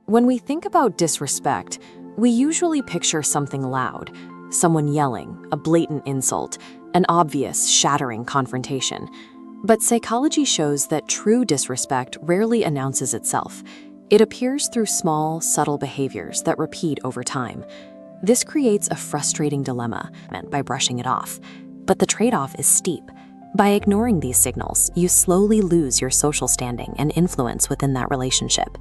When we think about disrespect, we usually picture something loud, someone yelling, a blatant insult, an obvious, shattering confrontation. But psychology shows that true disrespect rarely announces itself. It appears through small, subtle behaviors that repeat over time. This creates a frustrating dilemma by brushing it off. But the trade-off is steep. By ignoring these signals, you slowly lose your social standing and influence within that relationship.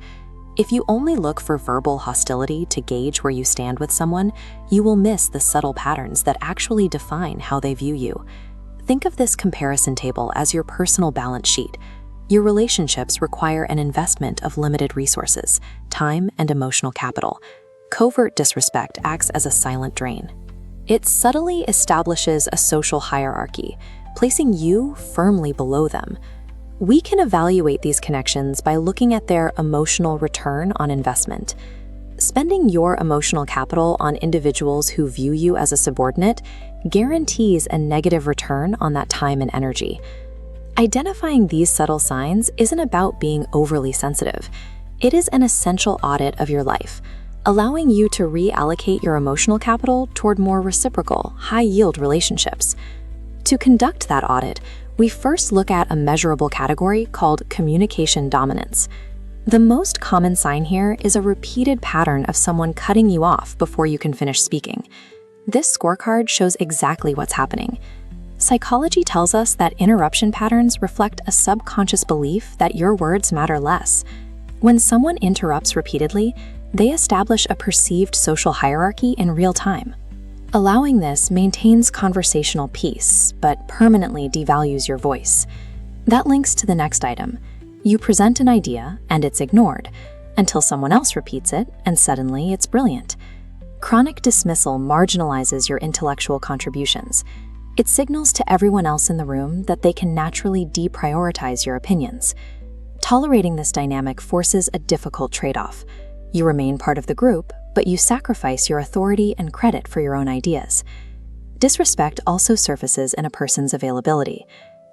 If you only look for verbal hostility to gauge where you stand with someone, you will miss the subtle patterns that actually define how they view you. Think of this comparison table as your personal balance sheet. Your relationships require an investment of limited resources, time, and emotional capital. Covert disrespect acts as a silent drain. It subtly establishes a social hierarchy, placing you firmly below them. We can evaluate these connections by looking at their emotional return on investment. Spending your emotional capital on individuals who view you as a subordinate guarantees a negative return on that time and energy. Identifying these subtle signs isn't about being overly sensitive. It is an essential audit of your life, allowing you to reallocate your emotional capital toward more reciprocal, high-yield relationships. To conduct that audit, we first look at a measurable category called communication dominance. The most common sign here is a repeated pattern of someone cutting you off before you can finish speaking. This scorecard shows exactly what's happening. Psychology tells us that interruption patterns reflect a subconscious belief that your words matter less. When someone interrupts repeatedly, they establish a perceived social hierarchy in real time. Allowing this maintains conversational peace, but permanently devalues your voice. That links to the next item. You present an idea, and it's ignored, until someone else repeats it, and suddenly it's brilliant. Chronic dismissal marginalizes your intellectual contributions. It signals to everyone else in the room that they can naturally deprioritize your opinions. Tolerating this dynamic forces a difficult trade-off. You remain part of the group, but you sacrifice your authority and credit for your own ideas. Disrespect also surfaces in a person's availability.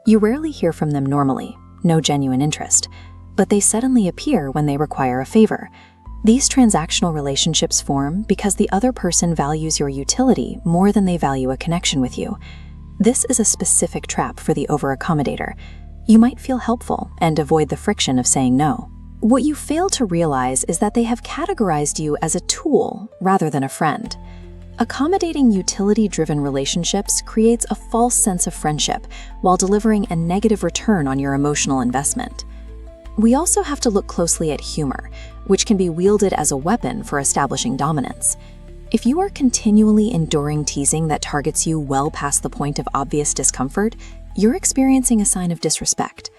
You rarely hear from them normally, no genuine interest, but they suddenly appear when they require a favor. These transactional relationships form because the other person values your utility more than they value a connection with you. This is a specific trap for the over-accommodator. You might feel helpful and avoid the friction of saying no. What you fail to realize is that they have categorized you as a tool rather than a friend. Accommodating utility-driven relationships creates a false sense of friendship while delivering a negative return on your emotional investment. We also have to look closely at humor, which can be wielded as a weapon for establishing dominance. If you are continually enduring teasing that targets you well past the point of obvious discomfort, you're experiencing a sign of disrespect.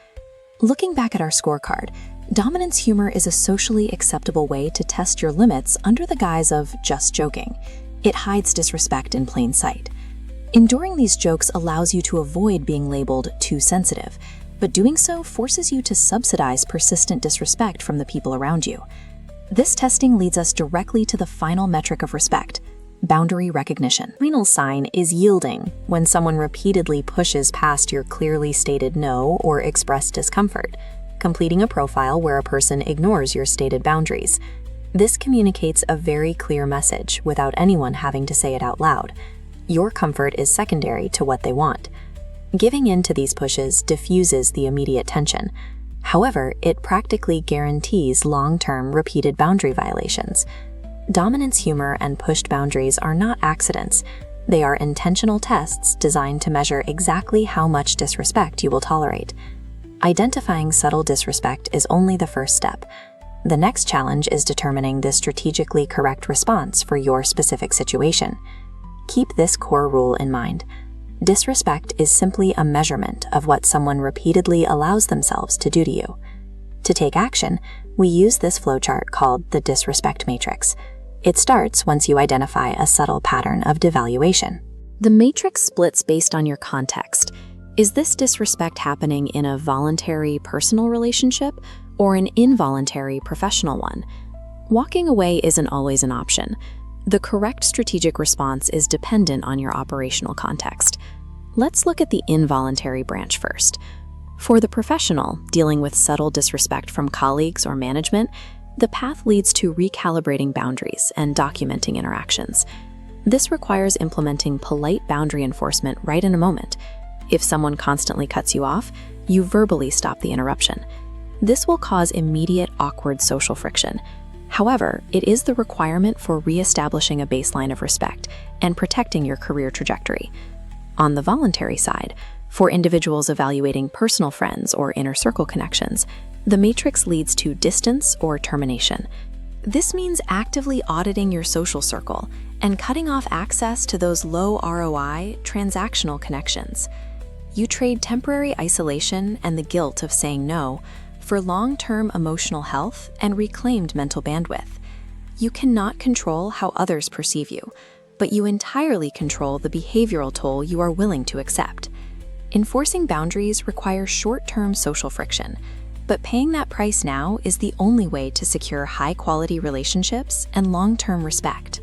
Looking back at our scorecard, dominance humor is a socially acceptable way to test your limits under the guise of just joking. It hides disrespect in plain sight. Enduring these jokes allows you to avoid being labeled too sensitive, but doing so forces you to subsidize persistent disrespect from the people around you. This testing leads us directly to the final metric of respect: boundary recognition. The final sign is yielding, when someone repeatedly pushes past your clearly stated no or expressed discomfort, completing a profile where a person ignores your stated boundaries. This communicates a very clear message without anyone having to say it out loud. Your comfort is secondary to what they want. Giving in to these pushes diffuses the immediate tension. However, it practically guarantees long-term repeated boundary violations. Dominance humor and pushed boundaries are not accidents. They are intentional tests designed to measure exactly how much disrespect you will tolerate. Identifying subtle disrespect is only the first step. The next challenge is determining the strategically correct response for your specific situation. Keep this core rule in mind. Disrespect is simply a measurement of what someone repeatedly allows themselves to do to you. To take action, we use this flowchart called the disrespect matrix. It starts once you identify a subtle pattern of devaluation. The matrix splits based on your context. Is this disrespect happening in a voluntary personal relationship or an involuntary professional one? Walking away isn't always an option. The correct strategic response is dependent on your operational context. Let's look at the involuntary branch first. For the professional, dealing with subtle disrespect from colleagues or management, The path leads to recalibrating boundaries and documenting interactions. This requires implementing polite boundary enforcement right in a moment. If someone constantly cuts you off, you verbally stop the interruption. This will cause immediate awkward social friction. However, it is the requirement for reestablishing a baseline of respect and protecting your career trajectory. On the voluntary side, for individuals evaluating personal friends or inner circle connections, the matrix leads to distance or termination. This means actively auditing your social circle and cutting off access to those low ROI, transactional connections. You trade temporary isolation and the guilt of saying no for long-term emotional health and reclaimed mental bandwidth. You cannot control how others perceive you, but you entirely control the behavioral toll you are willing to accept. Enforcing boundaries requires short-term social friction, but paying that price now is the only way to secure high-quality relationships and long-term respect.